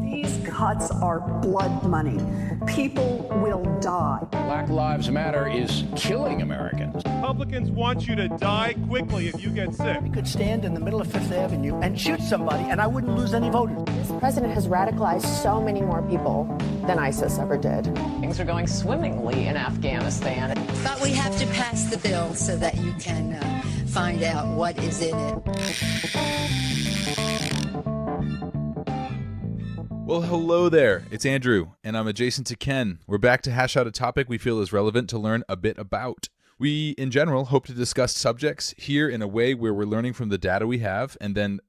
These cuts are blood money. People will die. Black Lives Matter is killing Americans. Republicans want you to die quickly if you get sick. I could stand in the middle of Fifth Avenue and shoot somebody and I wouldn't lose any voters. This president has radicalized so many more people than ISIS ever did. Things are going swimmingly in Afghanistan. But we have to pass the bill so that you can find out what is in it. Well, hello there. It's Andrew, and I'm adjacent to Ken. We're back to hash out a topic we feel is relevant to learn a bit about. We, in general, hope to discuss subjects here in a way where we're learning from the data we have and then,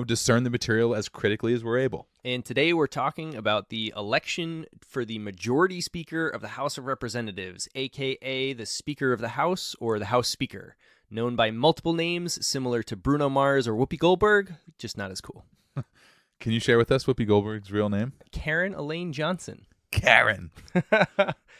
discern the material as critically as we're able. And today we're talking about the election for the majority speaker of the House of Representatives, aka the Speaker of the House or the House Speaker, known by multiple names similar to Bruno Mars or Whoopi Goldberg, just not as cool. Can you share with us Whoopi Goldberg's real name? Karen Elaine Johnson. Karen.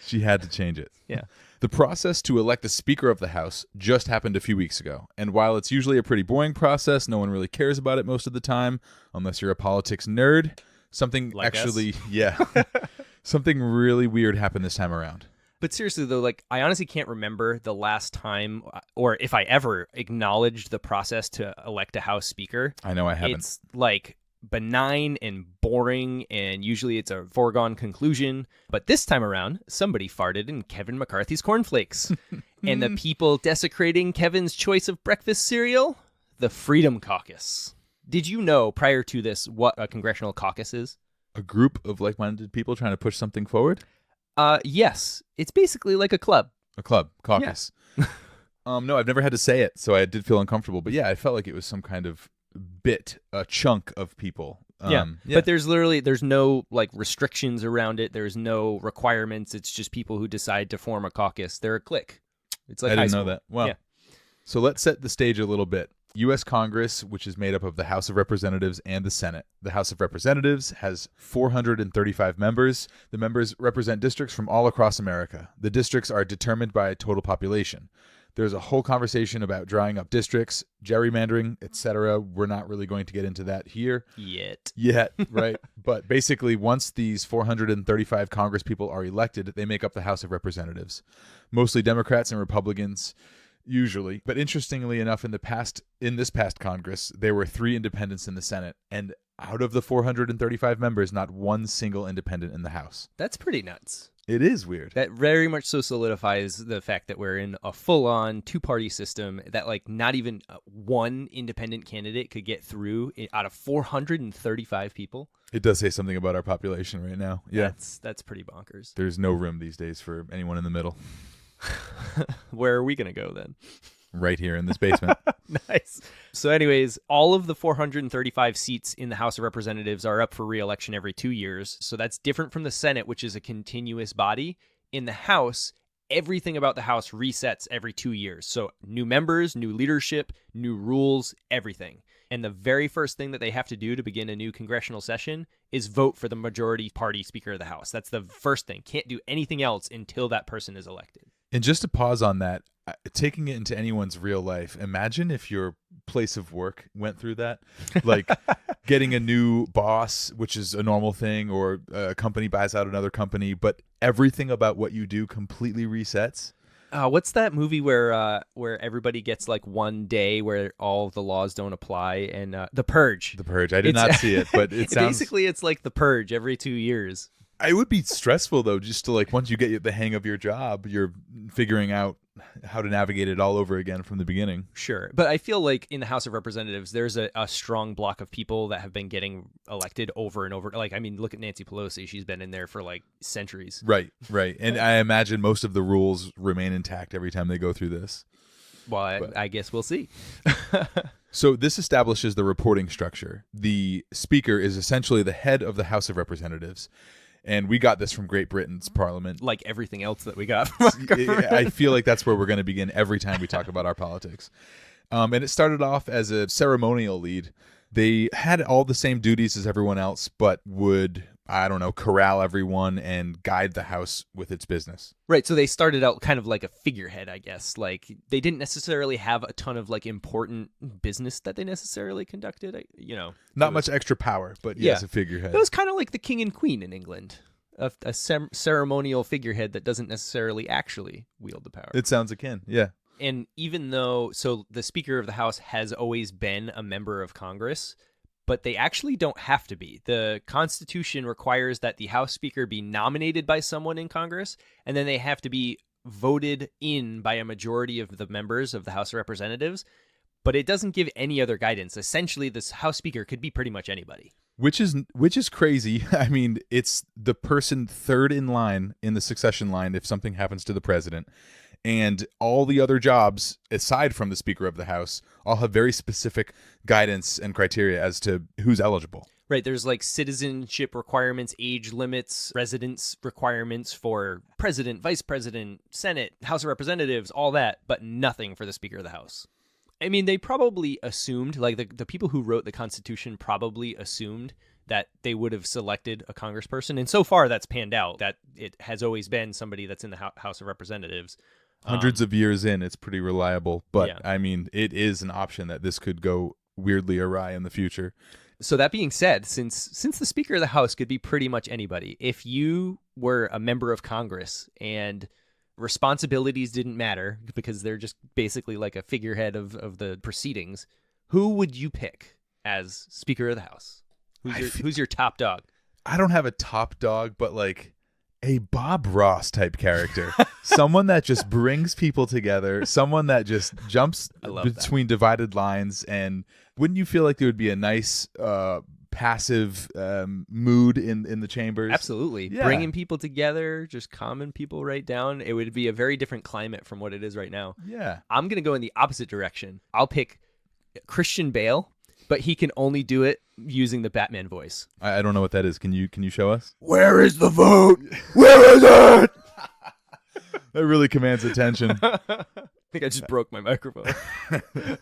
She had to change it. Yeah. The process to elect the Speaker of the House just happened a few weeks ago. And while it's usually a pretty boring process, no one really cares about it most of the time, unless you're a politics nerd. Something like actually, something really weird happened this time around. But seriously, though, I honestly can't remember the last time, or if I ever acknowledged the process to elect a House Speaker. I know I haven't. It's benign and boring, and usually it's a foregone conclusion. But this time around, somebody farted in Kevin McCarthy's cornflakes. And the people desecrating Kevin's choice of breakfast cereal? The Freedom Caucus. Did you know, prior to this, what a congressional caucus is? A group of like-minded people trying to push something forward? Yes. It's basically like a club. A club. Caucus. Yeah. No, I've never had to say it, so I did feel uncomfortable. But yeah, I felt like it was some kind of a chunk of people. But there's no restrictions around it. There's no requirements. It's just people who decide to form a caucus. They're a clique. It's like I didn't high know school. that. Wow. Yeah. So let's set the stage a little bit. U.S. Congress, which is made up of the House of Representatives and the Senate. The House of Representatives has 435 members. The members represent districts from all across America. The districts are determined by total population. There's a whole conversation about drawing up districts, gerrymandering, etc. We're not really going to get into that here. Yet, right? But basically, once these 435 Congress people are elected, they make up the House of Representatives. Mostly Democrats and Republicans, usually. But interestingly enough, in this past Congress, there were 3 independents in the Senate. And out of the 435 members, not one single independent in the House. That's pretty nuts. It is weird. That very much so solidifies the fact that we're in a full-on two-party system that not even one independent candidate could get through out of 435 people. It does say something about our population right now. Yeah, that's pretty bonkers. There's no room these days for anyone in the middle. Where are we going to go then? Right here in this basement. Nice. So anyways, all of the 435 seats in the House of Representatives are up for re-election every 2 years. So that's different from the Senate, which is a continuous body. In the House, everything about the House resets every 2 years. So new members, new leadership, new rules, everything. And the very first thing that they have to do to begin a new congressional session is vote for the majority party Speaker of the House. That's the first thing. Can't do anything else until that person is elected. And just to pause on that, taking it into anyone's real life, imagine if your place of work went through that, like getting a new boss, which is a normal thing, or a company buys out another company, but everything about what you do completely resets. What's that movie where everybody gets one day where all the laws don't apply? And The Purge. The Purge. I did not see it, but it sounds... Basically, it's like The Purge every 2 years. It would be stressful, though, just to once you get the hang of your job, you're figuring out how to navigate it all over again from the beginning. Sure. But I feel like in the House of Representatives, there's a strong block of people that have been getting elected over and over. Look at Nancy Pelosi. She's been in there for centuries. Right. And I imagine most of the rules remain intact every time they go through this. Well, I guess we'll see. So this establishes the reporting structure. The Speaker is essentially the head of the House of Representatives. And we got this from Great Britain's Parliament. Like everything else that we got from our government. I feel like that's where we're going to begin every time we talk about our politics. And it started off as a ceremonial lead. They had all the same duties as everyone else, but would I don't know, corral everyone and guide the House with its business. Right, so they started out kind of like a figurehead, I guess. Like, they didn't necessarily have a ton of, like, important business that they necessarily conducted, Not much extra power, but yes, Yeah. a figurehead. It was kind of like the king and queen in England, a ceremonial figurehead that doesn't necessarily actually wield the power. It sounds akin, yeah. And even though, so the Speaker of the House has always been a member of Congress, but they actually don't have to be. The Constitution requires that the House Speaker be nominated by someone in Congress, and then they have to be voted in by a majority of the members of the House of Representatives. But it doesn't give any other guidance. Essentially, this House Speaker could be pretty much anybody. Which is crazy. I mean, it's the person third in line in the succession line if something happens to the president. And all the other jobs, aside from the Speaker of the House, all have very specific guidance and criteria as to who's eligible. Right, there's like citizenship requirements, age limits, residence requirements for president, vice president, Senate, House of Representatives, all that, but nothing for the Speaker of the House. I mean, they probably assumed, like the people who wrote the Constitution probably assumed that they would have selected a congressperson. And so far that's panned out, that it has always been somebody that's in the House of Representatives. Hundreds of years in, it's pretty reliable. But, Yeah. I mean, it is an option that this could go weirdly awry in the future. So that being said, since the Speaker of the House could be pretty much anybody, if you were a member of Congress and responsibilities didn't matter because they're just basically like a figurehead of the proceedings, who would you pick as Speaker of the House? Who's your top dog? I don't have a top dog, but like a Bob Ross type character. Someone that just brings people together, someone that just jumps between divided lines. And wouldn't you feel like there would be a nice passive mood in the chambers? Absolutely. Yeah. Bringing people together, just calming people right down. It would be a very different climate from what it is right now. Yeah. I'm going to go in the opposite direction. I'll pick Christian Bale, but he can only do it using the Batman voice. I don't know what that is. Can you show us? Where is the vote? Where is it? That really commands attention. I think I just broke my microphone.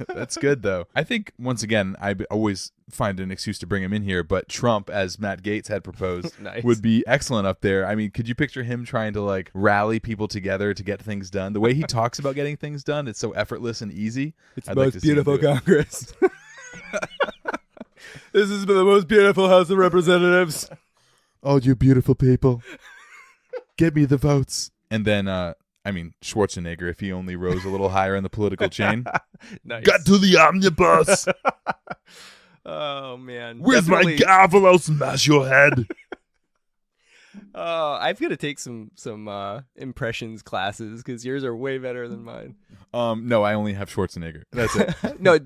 That's good, though. I think, once again, I always find an excuse to bring him in here, but Trump, as Matt Gaetz had proposed, Nice. would be excellent up there. I mean, could you picture him trying to, like, rally people together to get things done? The way he talks about getting things done, it's so effortless and easy. It's I'd the like most to see him beautiful do it. Congress. This has been the most beautiful House of Representatives. Oh, you beautiful people. Get me the votes. And then, I mean, Schwarzenegger, if he only rose a little higher in the political chain. Nice. Got to the omnibus. Oh, man. Where's Definitely- my gavel? I'll smash your head. I've got to take some impressions classes because yours are way better than mine. No, I only have Schwarzenegger. That's it. No,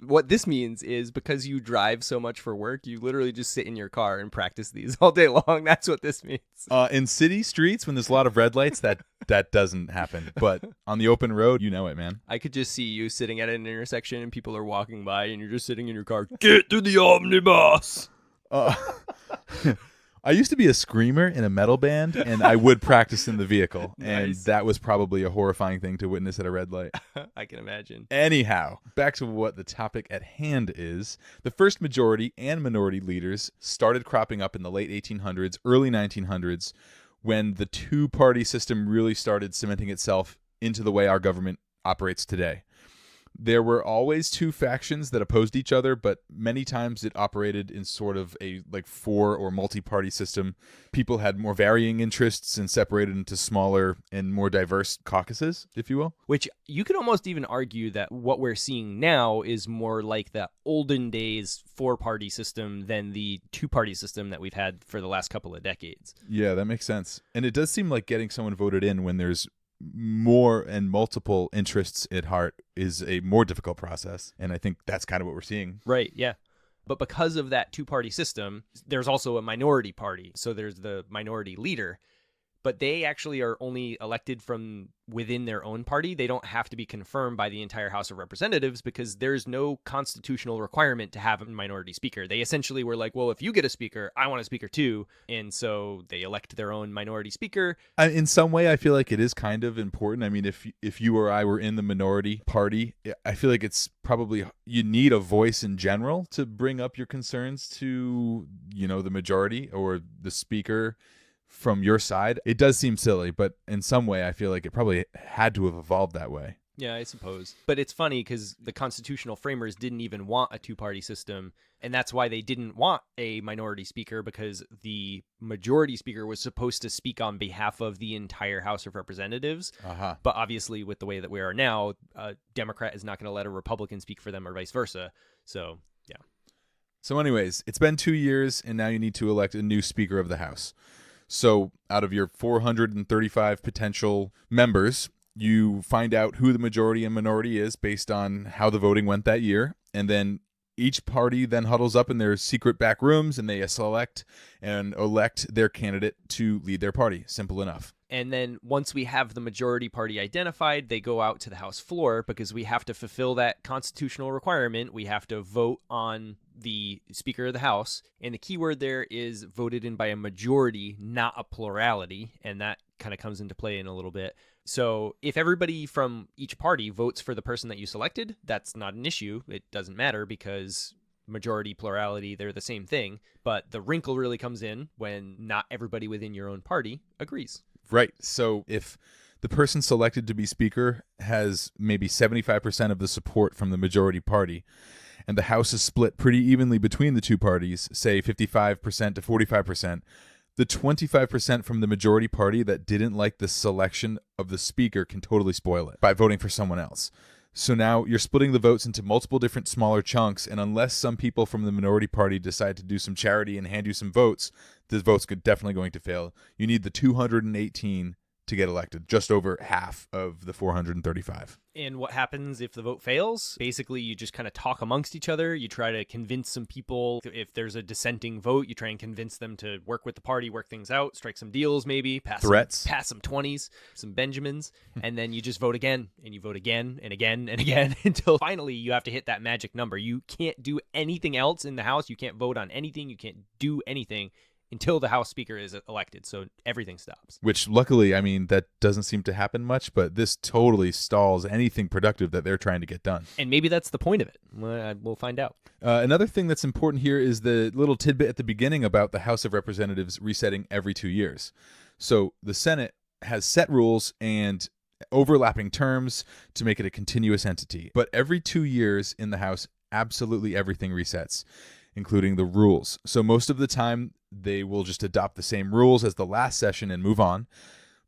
what this means is because you drive so much for work, you literally just sit in your car and practice these all day long. That's what this means. In city streets, when there's a lot of red lights, that doesn't happen. But on the open road, you know it, man. I could just see you sitting at an intersection and people are walking by and you're just sitting in your car. Get to the omnibus. I used to be a screamer in a metal band, and I would practice in the vehicle. And Nice. that was probably a horrifying thing to witness at a red light. I can imagine. Anyhow, back to what the topic at hand is. The first majority and minority leaders started cropping up in the late 1800s, early 1900s, when the two-party system really started cementing itself into the way our government operates today. There were always two factions that opposed each other, but many times it operated in sort of a like four or multi-party system. People had more varying interests and separated into smaller and more diverse caucuses, if you will. Which you could almost even argue that what we're seeing now is more like the olden days four-party system than the two-party system that we've had for the last couple of decades. Yeah, that makes sense. And it does seem like getting someone voted in when there's more and multiple interests at heart is a more difficult process. And I think that's kind of what we're seeing. Right, yeah. But because of that two-party system, there's also a minority party. So there's the minority leader. but they actually are only elected from within their own party. They don't have to be confirmed by the entire House of Representatives because there's no constitutional requirement to have a minority speaker. They essentially were like, well, if you get a speaker, I want a speaker too. And so they elect their own minority speaker. In some way, I feel like it is kind of important. I mean, if you or I were in the minority party, I feel like it's probably you need a voice in general to bring up your concerns to, the majority or the speaker from your side. It does seem silly, but in some way, I feel like it probably had to have evolved that way. Yeah, I suppose. But it's funny because the constitutional framers didn't even want a two-party system, and that's why they didn't want a minority speaker, because the majority speaker was supposed to speak on behalf of the entire House of Representatives. But obviously, with the way that we are now, a Democrat is not going to let a Republican speak for them or vice versa. So, yeah. So anyways, it's been 2 years, and now you need to elect a new Speaker of the House. So out of your 435 potential members, you find out who the majority and minority is based on how the voting went that year. And then each party then huddles up in their secret back rooms and they select and elect their candidate to lead their party. Simple enough. And then once we have the majority party identified, they go out to the House floor because we have to fulfill that constitutional requirement. We have to vote on the Speaker of the House. And the key word there is voted in by a majority, not a plurality. And that kind of comes into play in a little bit. So if everybody from each party votes for the person that you selected, that's not an issue. It doesn't matter because majority, plurality, they're the same thing. But the wrinkle really comes in when not everybody within your own party agrees. Right. So if the person selected to be speaker has maybe 75% of the support from the majority party, and the House is split pretty evenly between the two parties, say 55% to 45%, the 25% from the majority party that didn't like the selection of the speaker can totally spoil it by voting for someone else. So now you're splitting the votes into multiple different smaller chunks, and unless some people from the minority party decide to do some charity and hand you some votes, the vote's definitely going to fail. You need the 218 to get elected, just over half of the 435. And what happens if the vote fails? Basically, you just kind of talk amongst each other. You try to convince some people. If there's a dissenting vote, you try and convince them to work with the party, work things out, strike some deals maybe, pass some 20s, some Benjamins, and then you just vote again, and you vote again and again and again until finally you have to hit that magic number. You can't do anything else in the House. You can't vote on anything. You can't do anything until the House Speaker is elected, so everything stops. Which, luckily, I mean, that doesn't seem to happen much, but this totally stalls anything productive that they're trying to get done. And maybe that's the point of it. We'll find out. Another thing that's important here is the little tidbit at the beginning about the House of Representatives resetting every 2 years. So the Senate has set rules and overlapping terms to make it a continuous entity. But every 2 years in the House, absolutely everything resets, including the rules. So most of the time, they will just adopt the same rules as the last session and move on.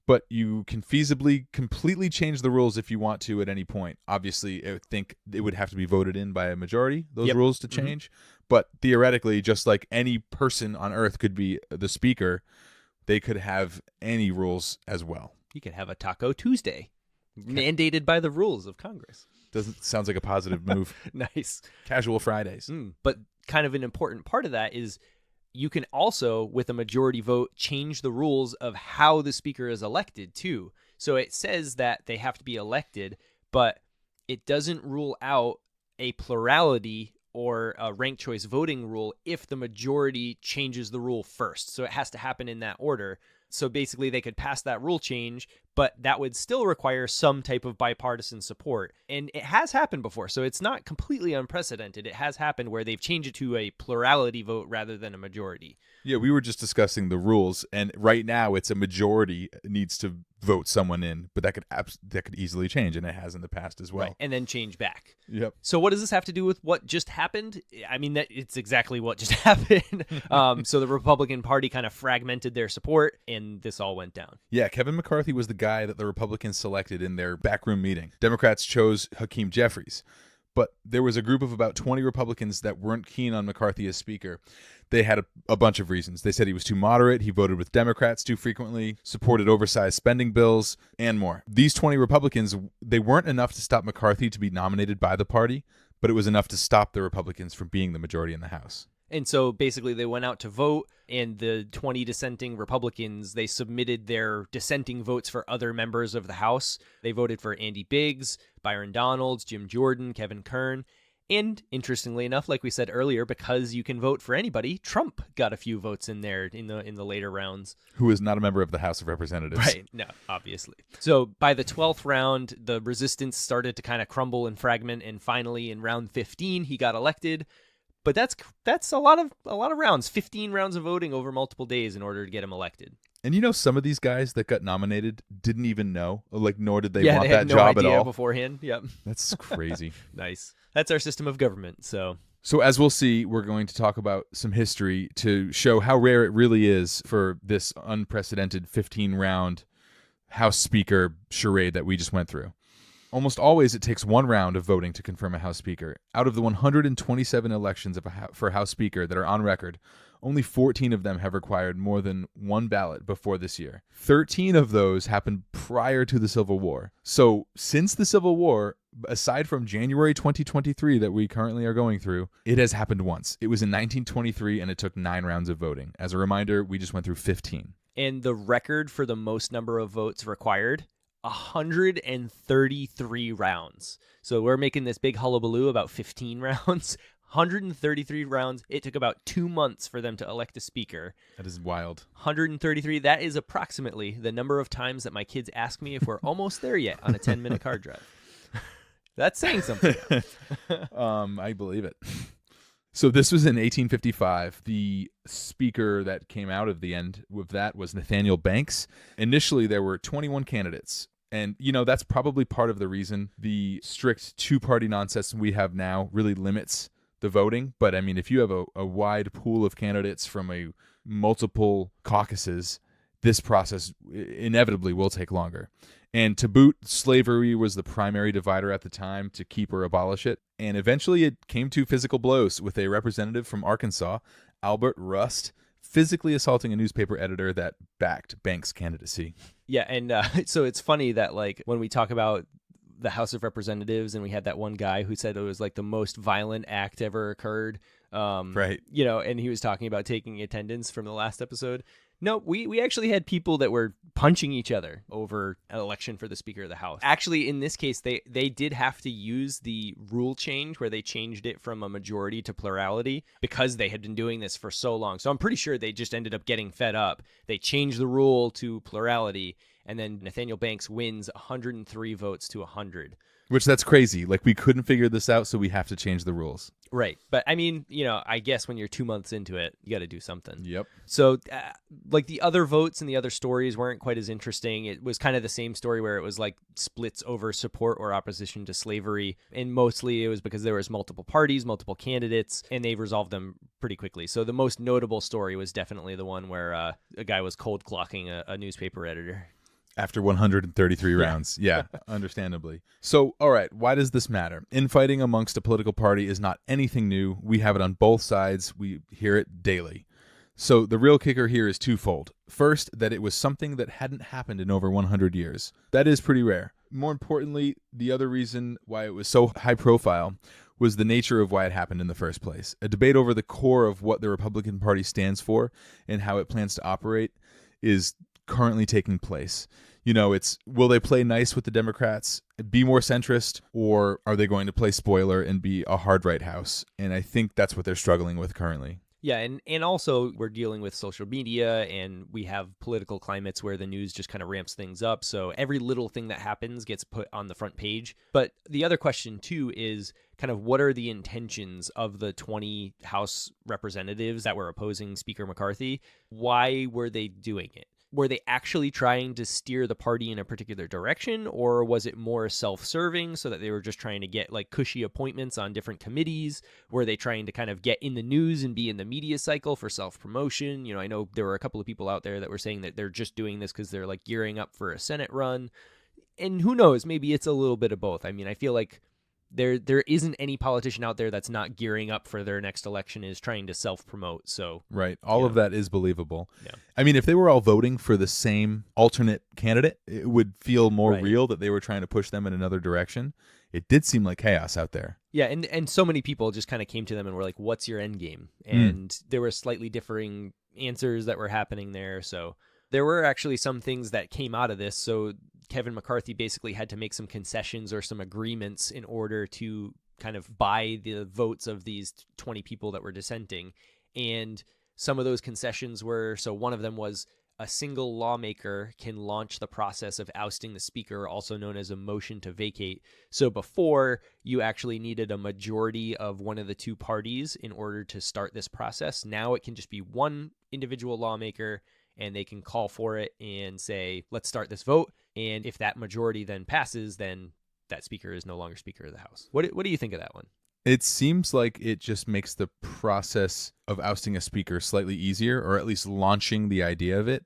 But you can feasibly completely change the rules if you want to at any point. Obviously, I would think it would have to be voted in by a majority, those rules to change. But theoretically, just like any person on earth could be the speaker, they could have any rules as well. You could have a Taco Tuesday, mandated by the rules of Congress. Sounds like a positive move. Nice. Casual Fridays. But kind of an important part of that is you can also, with a majority vote, change the rules of how the speaker is elected, too. So it says that they have to be elected, but it doesn't rule out a plurality or a ranked choice voting rule if the majority changes the rule first. So it has to happen in that order. So basically, they could pass that rule change, but that would still require some type of bipartisan support. And it has happened before, so it's not completely unprecedented. It has happened where they've changed it to a plurality vote rather than a majority. Yeah, we were just discussing the rules, and right now it's a majority needs to vote someone in, but that could easily change, and it has in the past as well. Right, and then change back. Yep. So what does this have to do with what just happened? I mean, it's exactly what just happened. So the Republican Party kind of fragmented their support, and this all went down. Yeah, Kevin McCarthy was the guy that the Republicans selected in their backroom meeting. Democrats chose Hakeem Jeffries. But there was a group of about 20 Republicans that weren't keen on McCarthy as Speaker. They had a bunch of reasons. They said he was too moderate, he voted with Democrats too frequently, supported oversized spending bills, and more. These 20 Republicans, they weren't enough to stop McCarthy to be nominated by the party, but it was enough to stop the Republicans from being the majority in the House. And so basically they went out to vote, and the 20 dissenting Republicans, they submitted their dissenting votes for other members of the House. They voted for Andy Biggs, Byron Donalds, Jim Jordan, Kevin Kern. And interestingly enough, like we said earlier, because you can vote for anybody, Trump got a few votes in there in the later rounds. Who is not a member of the House of Representatives. Right, no, obviously. So by the 12th round, the resistance started to kind of crumble and fragment, and finally in round 15, he got elected. But that's a lot of rounds, 15 rounds of voting over multiple days in order to get him elected. And you know, some of these guys that got nominated didn't even know, like, nor did they want they that had no job at idea all beforehand. Yep. That's crazy. Nice. That's our system of government. So as we'll see, we're going to talk about some history to show how rare it really is for this unprecedented 15-round House Speaker charade that we just went through. Almost always it takes one round of voting to confirm a House Speaker. Out of the 127 elections for House Speaker that are on record, only 14 of them have required more than one ballot before this year. 13 of those happened prior to the Civil War. So since the Civil War, aside from January 2023 that we currently are going through, it has happened once. It was in 1923, and it took 9 rounds of voting. As a reminder, we just went through 15. And the record for the most number of votes required, 133 rounds. So we're making this big hullabaloo about 15 rounds. 133 rounds. It took about 2 months for them to elect a speaker. That is wild. 133. That is approximately the number of times that my kids ask me if we're almost there yet on a 10-minute car drive. That's saying something. I believe it. So this was in 1855. The speaker that came out of the end with that was Nathaniel Banks. Initially, there were 21 candidates. And, you know, that's probably part of the reason the strict two-party nonsense we have now really limits the voting. But, I mean, if you have a wide pool of candidates from multiple caucuses, this process inevitably will take longer. And to boot, slavery was the primary divider at the time to keep or abolish it. And eventually it came to physical blows with a representative from Arkansas, Albert Rust, physically assaulting a newspaper editor that backed Banks' candidacy. Yeah, and so it's funny that, like, when we talk about the House of Representatives and we had that one guy who said it was like the most violent act ever occurred, right? You know, and he was talking about taking attendance from the last episode. No, we actually had people that were punching each other over an election for the Speaker of the House. Actually, in this case, they did have to use the rule change where they changed it from a majority to plurality because they had been doing this for so long. So I'm pretty sure they just ended up getting fed up. They changed the rule to plurality, and then Nathaniel Banks wins 103 votes to 100. Which, that's crazy. Like, we couldn't figure this out, so we have to change the rules. Right. But, I mean, you know, I guess when you're 2 months into it, you got to do something. Yep. So, like, the other votes and the other stories weren't quite as interesting. It was kind of the same story where it was, like, splits over support or opposition to slavery. And mostly it was because there was multiple parties, multiple candidates, and they resolved them pretty quickly. So the most notable story was definitely the one where a guy was cold clocking a newspaper editor. After 133 rounds. Yeah, understandably. So, all right, why does this matter? Infighting amongst a political party is not anything new. We have it on both sides. We hear it daily. So the real kicker here is twofold. First, that it was something that hadn't happened in over 100 years. That is pretty rare. More importantly, the other reason why it was so high profile was the nature of why it happened in the first place. A debate over the core of what the Republican Party stands for and how it plans to operate is currently taking place. You know, it's, will they play nice with the Democrats, be more centrist, or are they going to play spoiler and be a hard right house? And I think that's what they're struggling with currently. Yeah, and also we're dealing with social media, and we have political climates where the news just kind of ramps things up. So every little thing that happens gets put on the front page. But the other question, too, is kind of what are the intentions of the 20 House representatives that were opposing Speaker McCarthy? Why were they doing it? Were they actually trying to steer the party in a particular direction, or was it more self-serving so that they were just trying to get like cushy appointments on different committees? Were they trying to kind of get in the news and be in the media cycle for self-promotion? You know, I know there were a couple of people out there that were saying that they're just doing this because they're like gearing up for a Senate run. And who knows, maybe it's a little bit of both. I mean, I feel like there isn't any politician out there that's not gearing up for their next election, is trying to self-promote. So right. All of that is believable. Yeah. I mean, if they were all voting for the same alternate candidate, it would feel more Right. real that they were trying to push them in another direction. it did seem like chaos out there. Yeah, and so many people just kind of came to them and were like, what's your end game? And there were slightly differing answers that were happening there. So there were actually some things that came out of this. So Kevin McCarthy basically had to make some concessions or some agreements in order to kind of buy the votes of these 20 people that were dissenting. And some of those concessions were, so one of them was a single lawmaker can launch the process of ousting the speaker, also known as a motion to vacate. So before, you actually needed a majority of one of the two parties in order to start this process. Now it can just be one individual lawmaker, and they can call for it and say, let's start this vote. And if that majority then passes, then that speaker is no longer Speaker of the House. What do you think of that one? It seems like it just makes the process of ousting a speaker slightly easier, or at least launching the idea of it.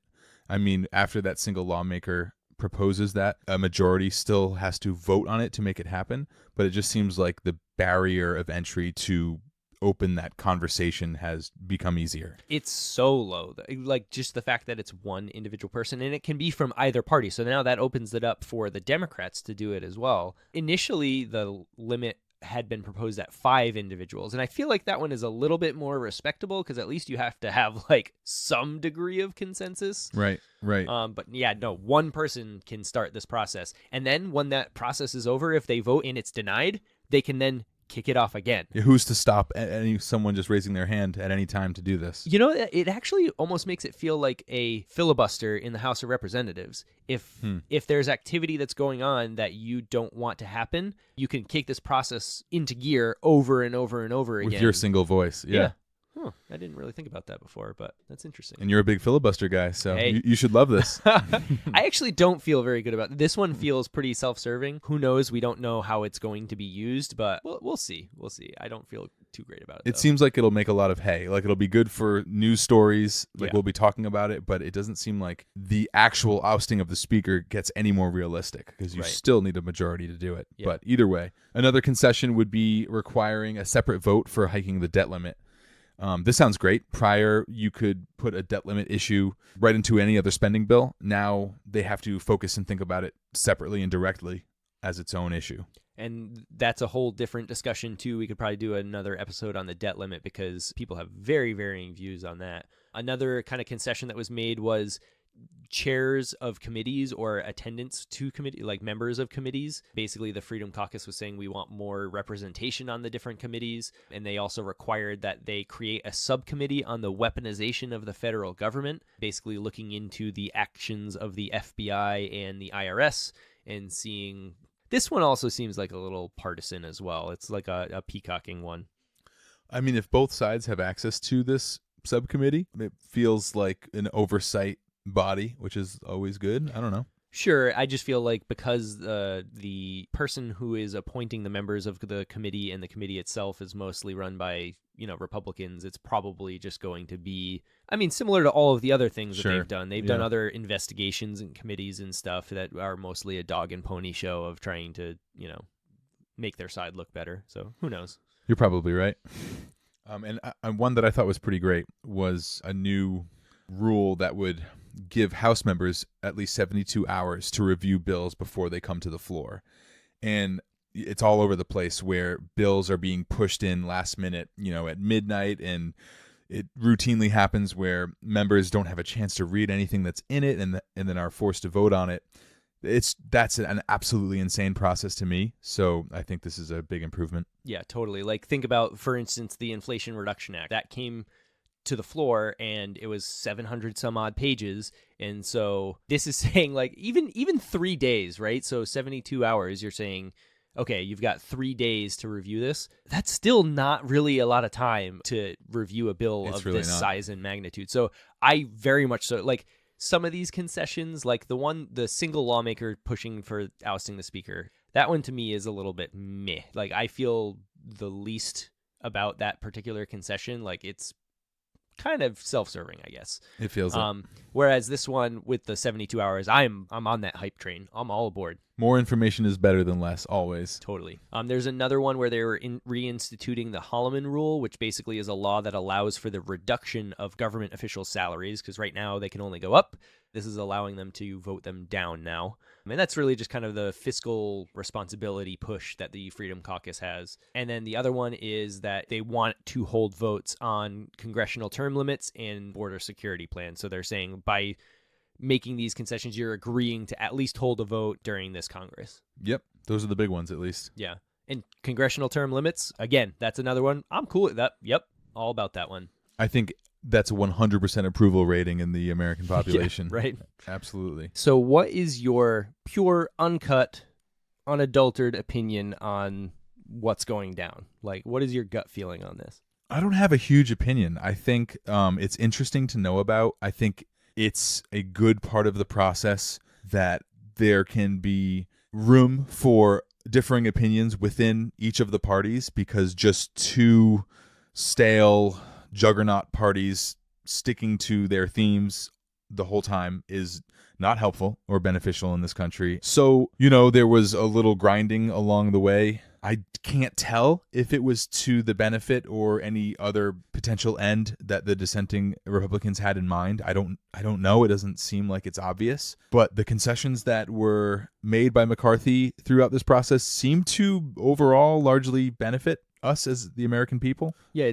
I mean, after that single lawmaker proposes that, a majority still has to vote on it to make it happen. But it just seems like the barrier of entry to open that conversation has become easier. It's so low. Like, just the fact that it's one individual person, and it can be from either party. So now that opens it up for the Democrats to do it as well. Initially, the limit had been proposed at 5 individuals, and I feel like that one is a little bit more respectable because at least you have to have like some degree of consensus. Right. But yeah, no, one person can start this process, and then when that process is over, if they vote and it's denied, they can then kick it off again. Who's to stop someone just raising their hand at any time to do this? You know, it actually almost makes it feel like a filibuster in the House of Representatives. If there's activity that's going on that you don't want to happen, you can kick this process into gear over and over and over again. With your single voice. Yeah. Huh, I didn't really think about that before, but that's interesting. And you're a big filibuster guy, so Hey. you should love this. I actually don't feel very good about it. This one feels pretty self-serving. Who knows? We don't know how it's going to be used, but we'll see. We'll see. I don't feel too great about it. It though. seems like it'll make a lot of hay. Like, it'll be good for news stories. Like, we'll be talking about it, but it doesn't seem like the actual ousting of the speaker gets any more realistic because you still need a majority to do it. Yeah. But either way, another concession would be requiring a separate vote for hiking the debt limit. This sounds great. Prior, you could put a debt limit issue right into any other spending bill. Now they have to focus and think about it separately and directly as its own issue. And that's a whole different discussion, too. We could probably do another episode on the debt limit because people have very varying views on that. Another kind of concession that was made was chairs of committees or attendance to committee, like members of committees. Basically, the Freedom Caucus was saying we want more representation on the different committees. And they also required that they create a subcommittee on the weaponization of the federal government, basically looking into the actions of the FBI and the IRS and seeing... This one also seems like a little partisan as well. It's like a peacocking one. I mean, if both sides have access to this subcommittee, it feels like an oversight body, which is always good. I don't know. Sure. I just feel like because the person who is appointing the members of the committee and the committee itself is mostly run by, Republicans, it's probably just going to be, similar to all of the other things that they've done. They've done other investigations and committees and stuff that are mostly a dog and pony show of trying to, make their side look better. So who knows? You're probably right. And one that I thought was pretty great was a new rule that would give House members at least 72 hours to review bills before they come to the floor. And it's all over the place where bills are being pushed in last minute, at midnight, and it routinely happens where members don't have a chance to read anything that's in it and then are forced to vote on it. That's an absolutely insane process to me. So I think this is a big improvement. Yeah, totally. Like, think about, for instance, the Inflation Reduction Act. That came to the floor and it was 700 some odd pages. And so this is saying like even 3 days, right? So 72 hours, you're saying, okay, you've got 3 days to review this. That's still not really a lot of time to review a bill of really this not. size and magnitude. So I very much so, like, some of these concessions, like the single lawmaker pushing for ousting the speaker, that one to me is a little bit meh. Like, I feel the least about that particular concession. Like, it's kind of self-serving, I guess. It feels like. Whereas this one with the 72 hours, I'm on that hype train. I'm all aboard. More information is better than less, always. Totally. There's another one where they were reinstituting the Holloman Rule, which basically is a law that allows for the reduction of government officials' salaries, because right now they can only go up. This is allowing them to vote them down now. I mean, that's really just kind of the fiscal responsibility push that the Freedom Caucus has. And then the other one is that they want to hold votes on congressional term limits and border security plans. So they're saying by making these concessions, you're agreeing to at least hold a vote during this Congress. Yep. Those are the big ones, at least. Yeah. And congressional term limits, again, that's another one. I'm cool with that. Yep. All about that one. I think that's a 100% approval rating in the American population. Yeah, right. Absolutely. So what is your pure, uncut, unadulterated opinion on what's going down? Like, what is your gut feeling on this? I don't have a huge opinion. I think it's interesting to know about. I think it's a good part of the process that there can be room for differing opinions within each of the parties, because just two stale juggernaut parties sticking to their themes the whole time is not helpful or beneficial in this country. So, there was a little grinding along the way. I can't tell if it was to the benefit or any other potential end that the dissenting Republicans had in mind. I don't know. It doesn't seem like it's obvious. But the concessions that were made by McCarthy throughout this process seem to overall largely benefit us as the American people. Yeah,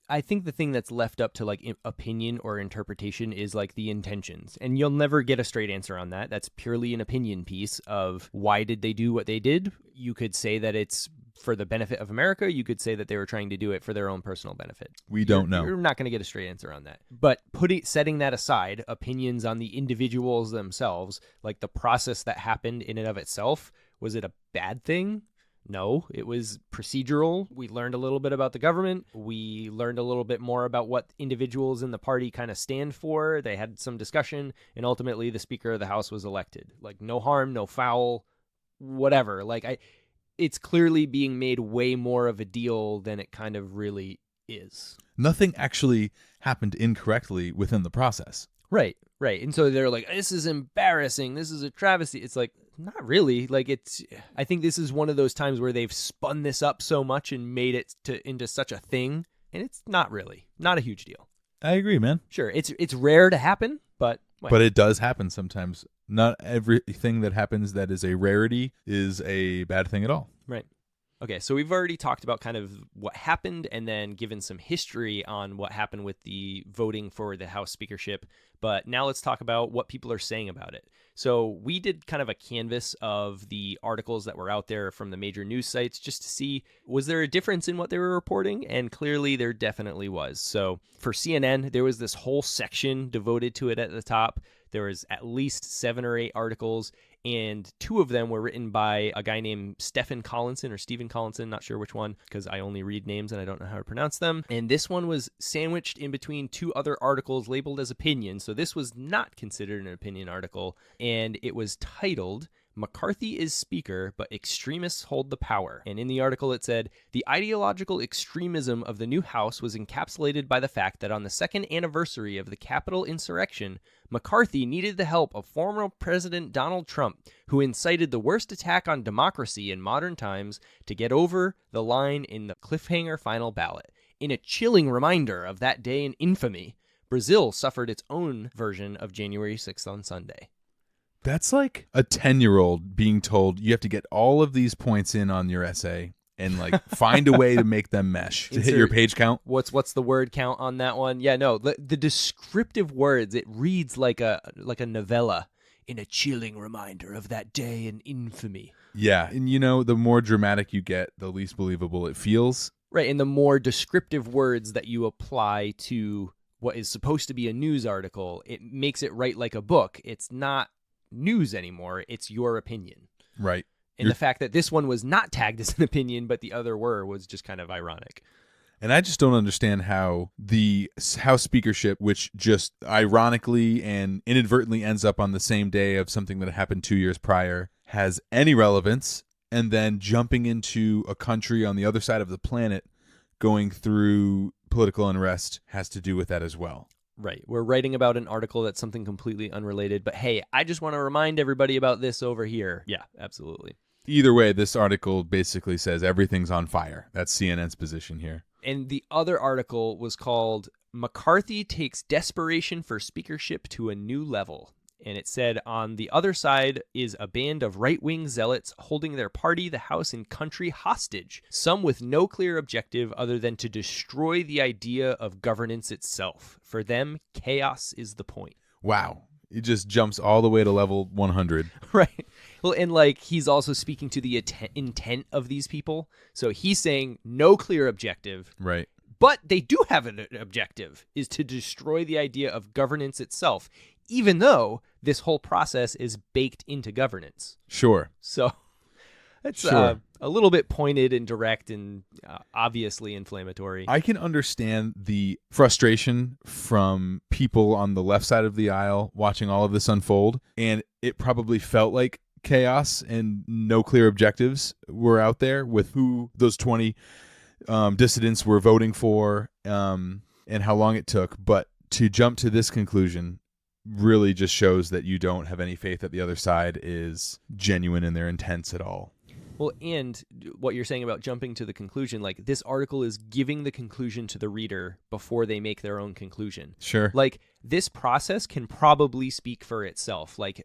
I think the thing that's left up to like opinion or interpretation is like the intentions. And you'll never get a straight answer on that. That's purely an opinion piece of why did they do what they did? You could say that it's for the benefit of America. You could say that they were trying to do it for their own personal benefit. We don't know. You're not going to get a straight answer on that. But setting that aside, opinions on the individuals themselves, like the process that happened in and of itself, was it a bad thing? No, it was procedural. We learned a little bit about the government. We learned a little bit more about what individuals in the party kind of stand for. They had some discussion, and ultimately the Speaker of the House was elected. Like, no harm, no foul, whatever. It's clearly being made way more of a deal than it kind of really is. Nothing actually happened incorrectly within the process. Right. And so they're like, this is embarrassing. This is a travesty. It's like, not really. I think this is one of those times where they've spun this up so much and made it into such a thing, and it's not really. Not a huge deal. I agree, man. Sure, it's rare to happen, but it does happen sometimes. Not everything that happens that is a rarity is a bad thing at all. Right. Okay, so we've already talked about kind of what happened and then given some history on what happened with the voting for the House speakership. But now let's talk about what people are saying about it. So we did kind of a canvas of the articles that were out there from the major news sites just to see, was there a difference in what they were reporting? And clearly there definitely was. So for CNN, there was this whole section devoted to it at the top. There was at least 7 or 8 articles, and 2 of them were written by a guy named Stephen Collinson, not sure which one, because I only read names and I don't know how to pronounce them. And this one was sandwiched in between 2 other articles labeled as opinion, so this was not considered an opinion article, and it was titled, "McCarthy is Speaker, but extremists hold the power." And in the article it said, "The ideological extremism of the new House was encapsulated by the fact that on the 2nd anniversary of the Capitol insurrection, McCarthy needed the help of former President Donald Trump, who incited the worst attack on democracy in modern times, to get over the line in the cliffhanger final ballot. In a chilling reminder of that day in infamy, Brazil suffered its own version of January 6th on Sunday." That's like a 10-year-old being told you have to get all of these points in on your essay and find a way to make them mesh to hit your page count. What's the word count on that one? Yeah, no, the descriptive words, it reads like a novella. In a chilling reminder of that day in infamy. Yeah, and the more dramatic you get, the least believable it feels. Right, and the more descriptive words that you apply to what is supposed to be a news article, it makes it write like a book. It's not news anymore, it's your opinion. Right. And the fact that this one was not tagged as an opinion, but the other were, was just kind of ironic. And I just don't understand how the House speakership, which just ironically and inadvertently ends up on the same day of something that happened 2 years prior, has any relevance, and then jumping into a country on the other side of the planet going through political unrest has to do with that as well. Right. We're writing about an article that's something completely unrelated, but hey, I just want to remind everybody about this over here. Yeah, absolutely. Either way, this article basically says everything's on fire. That's CNN's position here. And the other article was called McCarthy Takes Desperation for Speakership to a New Level. And it said on the other side is a band of right-wing zealots holding their party, the House, and country hostage, some with no clear objective other than to destroy the idea of governance itself. For them, chaos is the point. Wow. It just jumps all the way to level 100. Right. Well, and like he's also speaking to the intent of these people. So he's saying no clear objective. Right. But they do have an objective, is to destroy the idea of governance itself, even though this whole process is baked into governance. Sure. So it's Sure. a little bit pointed and direct and obviously inflammatory. I can understand the frustration from people on the left side of the aisle watching all of this unfold, and it probably felt like chaos and no clear objectives were out there with who those 20 dissidents were voting for and how long it took. But to jump to this conclusion really just shows that you don't have any faith that the other side is genuine in their intents at all. Well, and what you're saying about jumping to the conclusion, like this article is giving the conclusion to the reader before they make their own conclusion. Sure. Like this process can probably speak for itself. Like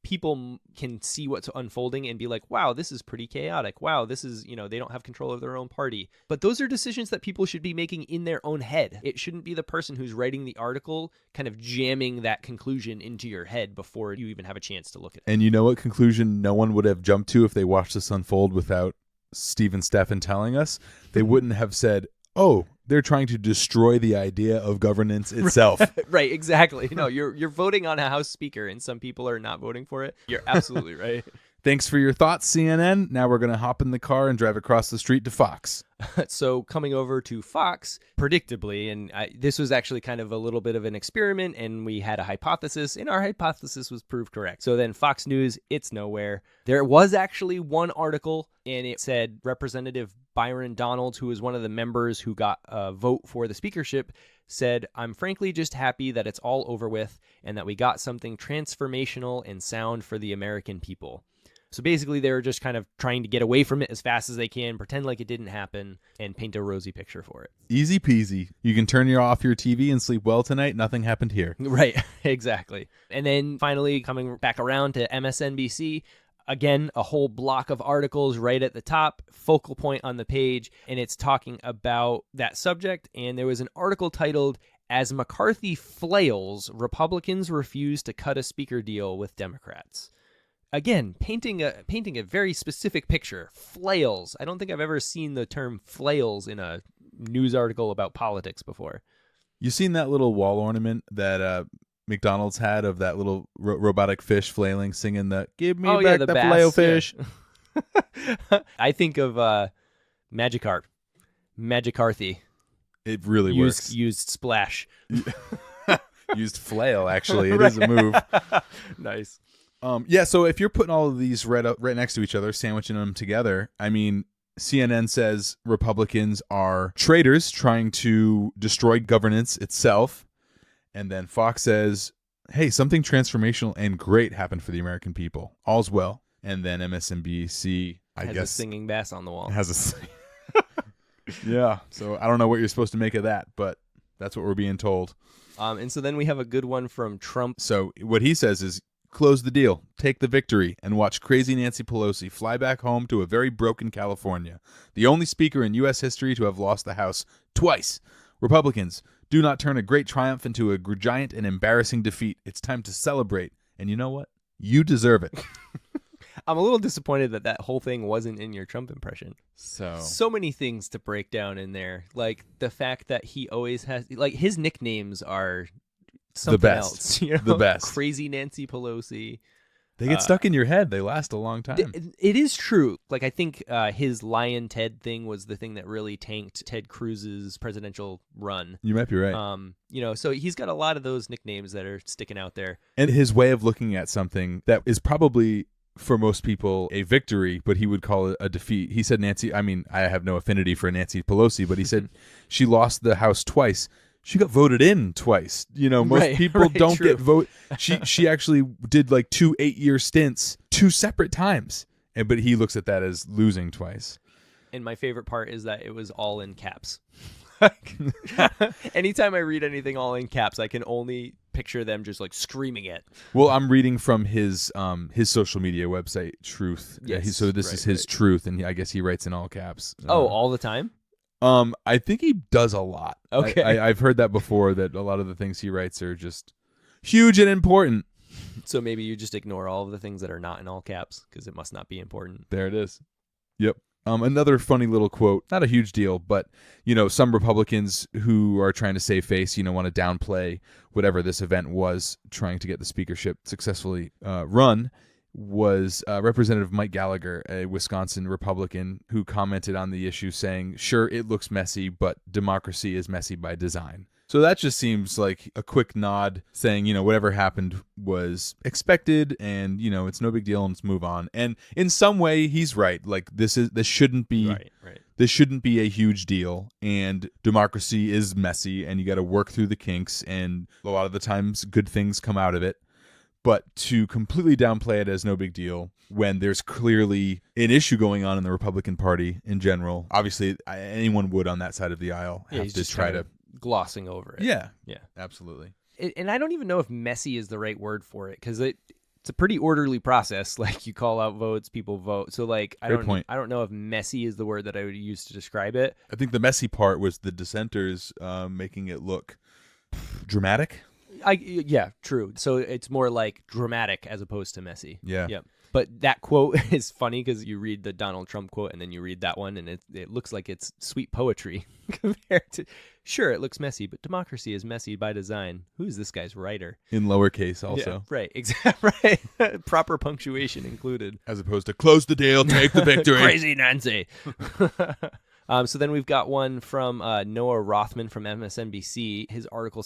people can see what's unfolding and be like, wow, this is pretty chaotic. Wow, this is, they don't have control of their own party. But those are decisions that people should be making in their own head. It shouldn't be the person who's writing the article kind of jamming that conclusion into your head before you even have a chance to look at it. And you know what conclusion no one would have jumped to if they watched this unfold without Steve and Stefan telling us? They wouldn't have said, oh, they're trying to destroy the idea of governance itself. Right, exactly. No, you're voting on a House Speaker, and some people are not voting for it. You're absolutely right. Thanks for your thoughts, CNN. Now we're going to hop in the car and drive across the street to Fox. So coming over to Fox, predictably, and this was actually kind of a little bit of an experiment, and we had a hypothesis, and our hypothesis was proved correct. So then Fox News, it's nowhere. There was actually one article, and it said Representative Byron Donalds, who was one of the members who got a vote for the speakership, said, I'm frankly just happy that it's all over with and that we got something transformational and sound for the American people. So basically, they were just kind of trying to get away from it as fast as they can, pretend like it didn't happen, and paint a rosy picture for it. Easy peasy. You can turn off your TV and sleep well tonight. Nothing happened here. Right, exactly. And then finally, coming back around to MSNBC, again, a whole block of articles right at the top, focal point on the page, and it's talking about that subject. And there was an article titled, As McCarthy Flails, Republicans Refuse to Cut a Speaker Deal with Democrats. Again, painting a very specific picture. Flails. I don't think I've ever seen the term flails in a news article about politics before. You seen that little wall ornament that McDonald's had of that little robotic fish flailing, singing the "Give me back the flail fish"? Yeah. I think of Magikarp, Magikarthy. It really works. Used splash. Used flail. Actually, it is a move. Nice. Yeah, so if you're putting all of these right next to each other, sandwiching them together, I mean, CNN says Republicans are traitors trying to destroy governance itself. And then Fox says, hey, something transformational and great happened for the American people. All's well. And then MSNBC, I has guess, a singing bass on the wall. Has a yeah, so I don't know what you're supposed to make of that, but that's what we're being told. And so then we have a good one from Trump. So what he says is, close the deal, take the victory, and watch crazy Nancy Pelosi fly back home to a very broken California, the only speaker in U.S. history to have lost the House twice. Republicans, do not turn a great triumph into a giant and embarrassing defeat. It's time to celebrate. And you know what? You deserve it. I'm a little disappointed that whole thing wasn't in your Trump impression. So many things to break down in there. Like the fact that he always has, like his nicknames are something the best. Else, you know? The best. Crazy Nancy Pelosi. They get stuck in your head. They last a long time. It is true. Like I think his Lion Ted thing was the thing that really tanked Ted Cruz's presidential run. You might be right. So he's got a lot of those nicknames that are sticking out there. And his way of looking at something that is probably for most people a victory, but he would call it a defeat. He said I have no affinity for Nancy Pelosi, but he said she lost the House twice. she got voted in twice. You know, most Right, people right, don't true. get vote. She actually did like 2 8-year stints 2 separate times. But he looks at that as losing twice. And my favorite part is that it was all in caps. Like, anytime I read anything all in caps, I can only picture them just like screaming it. Well, I'm reading from his social media website, Truth. Yes, So this is his Truth, and I guess he writes in all caps. All the time? I think he does a lot. Okay. I've heard that before, that a lot of the things he writes are just huge and important. So maybe you just ignore all of the things that are not in all caps because it must not be important. There it is. Yep. Another funny little quote, not a huge deal, but, you know, some Republicans who are trying to save face, you know, want to downplay whatever this event was trying to get the speakership successfully run, was Representative Mike Gallagher, a Wisconsin Republican, who commented on the issue saying, sure, it looks messy, but democracy is messy by design. So that just seems like a quick nod saying, you know, whatever happened was expected and, you know, it's no big deal and let's move on. And in some way, he's right. Like this shouldn't be Right. this shouldn't be a huge deal. And democracy is messy and you got to work through the kinks. And a lot of the times good things come out of it. But to completely downplay it as no big deal when there's clearly an issue going on in the Republican Party in general, obviously anyone would on that side of the aisle have he's to just try kinda to glossing over it. Yeah, Yeah. absolutely. And I don't even know if messy is the right word for it because it's a pretty orderly process. Like you call out votes, people vote. So like I don't know if messy is the word that I would use to describe it. I think the messy part was the dissenters making it look dramatic. Yeah, true. So it's more like dramatic as opposed to messy. Yeah. Yep. But that quote is funny because you read the Donald Trump quote and then you read that one and it looks like it's sweet poetry compared to, sure, it looks messy, but democracy is messy by design. Who's this guy's writer? In lowercase also. Yeah, right, exactly. Right. Proper punctuation included. As opposed to close the deal, take the victory. Crazy Nancy. So then we've got one from Noah Rothman from MSNBC. His article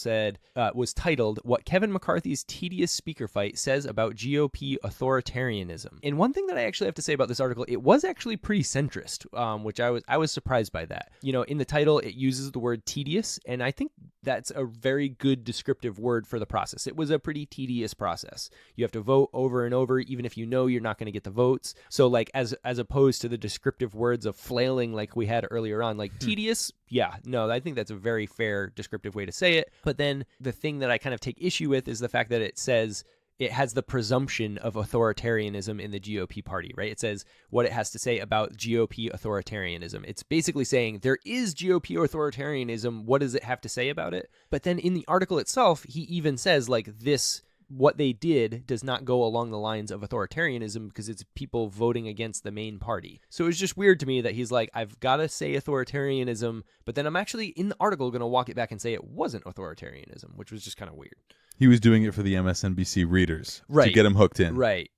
was titled, What Kevin McCarthy's Tedious Speaker Fight Says About GOP Authoritarianism. And one thing that I actually have to say about this article, it was actually pretty centrist, which I was surprised by that. You know, in the title, it uses the word tedious, and I think that's a very good descriptive word for the process. It was a pretty tedious process. You have to vote over and over, even if you know you're not going to get the votes. So like as opposed to the descriptive words of flailing like we had earlier on, like tedious, yeah, no, I think that's a very fair descriptive way to say it. But then the thing that I kind of take issue with is the fact that it says it has the presumption of authoritarianism in the GOP party, right? It says what it has to say about GOP authoritarianism. It's basically saying there is GOP authoritarianism. What does it have to say about it? But then in the article itself, he even says like this, what they did does not go along the lines of authoritarianism because it's people voting against the main party. So it was just weird to me that he's like, I've got to say authoritarianism, but then I'm actually in the article going to walk it back and say it wasn't authoritarianism, which was just kind of weird. He was doing it for the MSNBC readers Right. to get them hooked in. Right.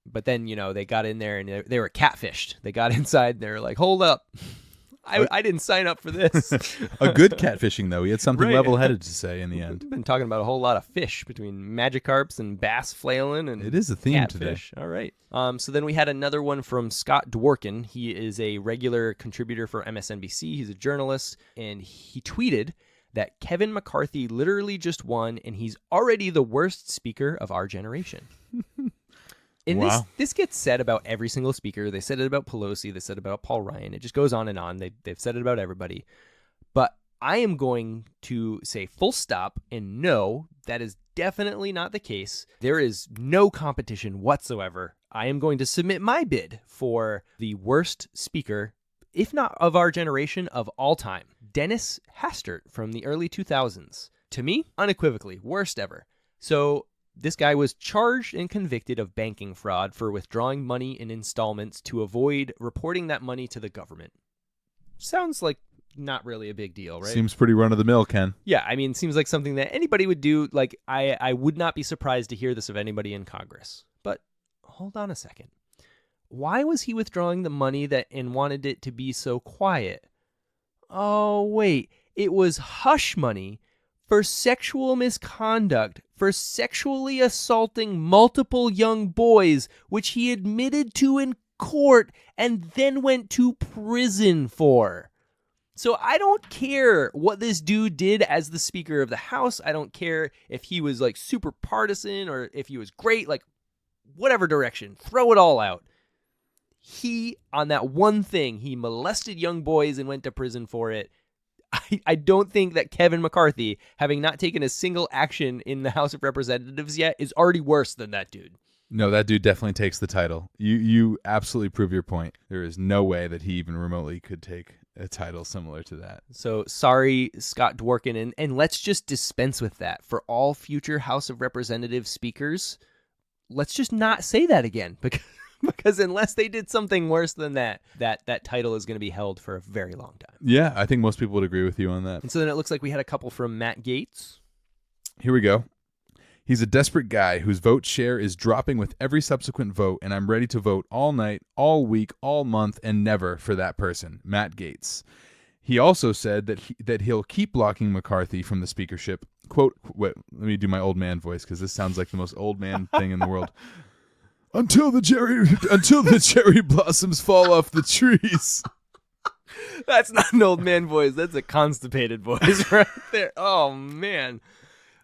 But then, you know, they got in there and they were catfished. They got inside and they were like, hold up. I didn't sign up for this. A good catfishing, though. He had something Right. level-headed to say in the end. We've been talking about a whole lot of fish between Magikarps and bass flailing and It is a theme catfish. All right. So then we had another one from Scott Dworkin. He is a regular contributor for MSNBC. He's a journalist, and he tweeted that Kevin McCarthy literally just won, and he's already the worst speaker of our generation. And Wow. this gets said about every single speaker. They said it about Pelosi. They said it about Paul Ryan. It just goes on and on. They've said it about everybody. But I am going to say full stop and no, that is definitely not the case. There is no competition whatsoever. I am going to submit my bid for the worst speaker, if not of our generation, of all time. Dennis Hastert from the early 2000s. To me, unequivocally, worst ever. So this guy was charged and convicted of banking fraud for withdrawing money in installments to avoid reporting that money to the government. Sounds like not really a big deal, right? Seems pretty run-of-the-mill, Ken. Yeah, I mean, seems like something that anybody would do. Like, I would not be surprised to hear this of anybody in Congress. But hold on a second. Why was he withdrawing the money and wanted it to be so quiet? Oh, wait. It was hush money for sexual misconduct, for sexually assaulting multiple young boys, which he admitted to in court and then went to prison for. So I don't care what this dude did as the Speaker of the House. I don't care if he was like super partisan or if he was great, like whatever direction, throw it all out. He, on that one thing, he molested young boys and went to prison for it. I don't think that Kevin McCarthy, having not taken a single action in the House of Representatives yet, is already worse than that dude. No, that dude definitely takes the title. You absolutely prove your point. There is no way that he even remotely could take a title similar to that. So sorry, Scott Dworkin, and let's just dispense with that. For all future House of Representatives speakers, let's just not say that again, because unless they did something worse than that title is going to be held for a very long time. Yeah, I think most people would agree with you on that. And so then it looks like we had a couple from Matt Gaetz. Here we go. He's a desperate guy whose vote share is dropping with every subsequent vote, and I'm ready to vote all night, all week, all month, and never for that person, Matt Gaetz. He also said that he'll keep blocking McCarthy from the speakership. Quote, wait, let me do my old man voice because this sounds like the most old man thing in the world. Until the cherry blossoms fall off the trees. That's not an old man voice. That's a constipated voice right there. Oh, man.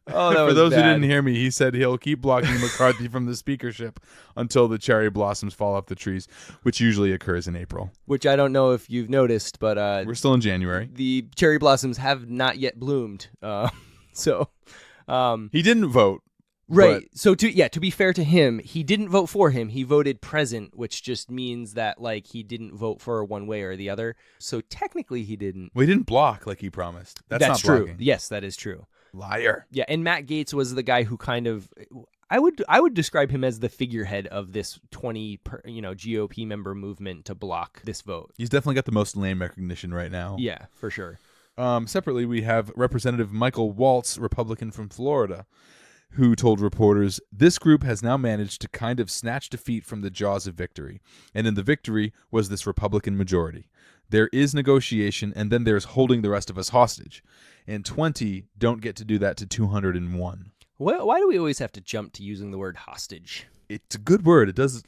Oh, that was For those bad. who didn't hear me, he said he'll keep blocking McCarthy from the speakership until the cherry blossoms fall off the trees, which usually occurs in April. Which I don't know if you've noticed, but We're still in January. The cherry blossoms have not yet bloomed. He didn't vote. Right. So to be fair to him, he didn't vote for him. He voted present, which just means that like he didn't vote for one way or the other. So technically he didn't. Well, he didn't block like he promised. That's not true. blocking. Yes, that is true. Liar. Yeah, and Matt Gaetz was the guy who kind of I would describe him as the figurehead of this GOP member movement to block this vote. He's definitely got the most name recognition right now. Yeah, for sure. Separately, we have Representative Michael Waltz, Republican from Florida, who told reporters, this group has now managed to kind of snatch defeat from the jaws of victory. And in the victory was this Republican majority. There is negotiation, and then there's holding the rest of us hostage. And 20 don't get to do that to 201. Why do we always have to jump to using the word hostage? It's a good word. It does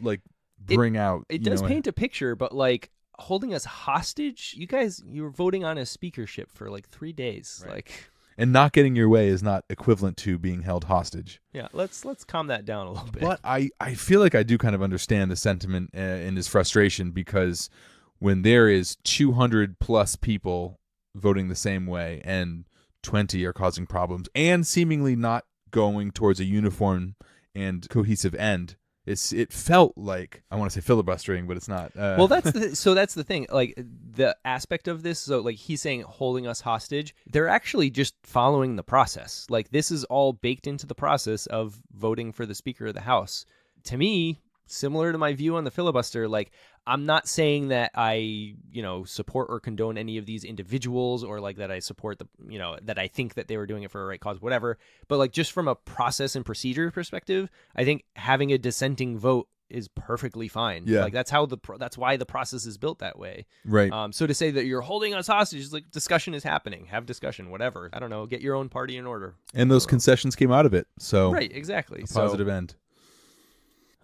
bring out. It does paint a picture, but like holding us hostage, you were voting on a speakership for like 3 days. Right. Like, and not getting your way is not equivalent to being held hostage. Yeah, let's calm that down a little bit. But I feel like I do kind of understand the sentiment and his frustration, because when there is 200 plus people voting the same way and 20 are causing problems and seemingly not going towards a uniform and cohesive end, it felt like, I want to say filibustering, but it's not. Well, that's the thing. Like the aspect of this. So like he's saying holding us hostage. They're actually just following the process. Like this is all baked into the process of voting for the Speaker of the House. To me, similar to my view on the filibuster, like I'm not saying that I, support or condone any of these individuals or like that I support that I think that they were doing it for a right cause, whatever. But like just from a process and procedure perspective, I think having a dissenting vote is perfectly fine. Yeah. Like that's why the process is built that way. Right. So to say that you're holding us hostage is like discussion is happening. Have discussion, whatever. I don't know. Get your own party in order. And those concessions came out of it. So right, exactly. A positive end.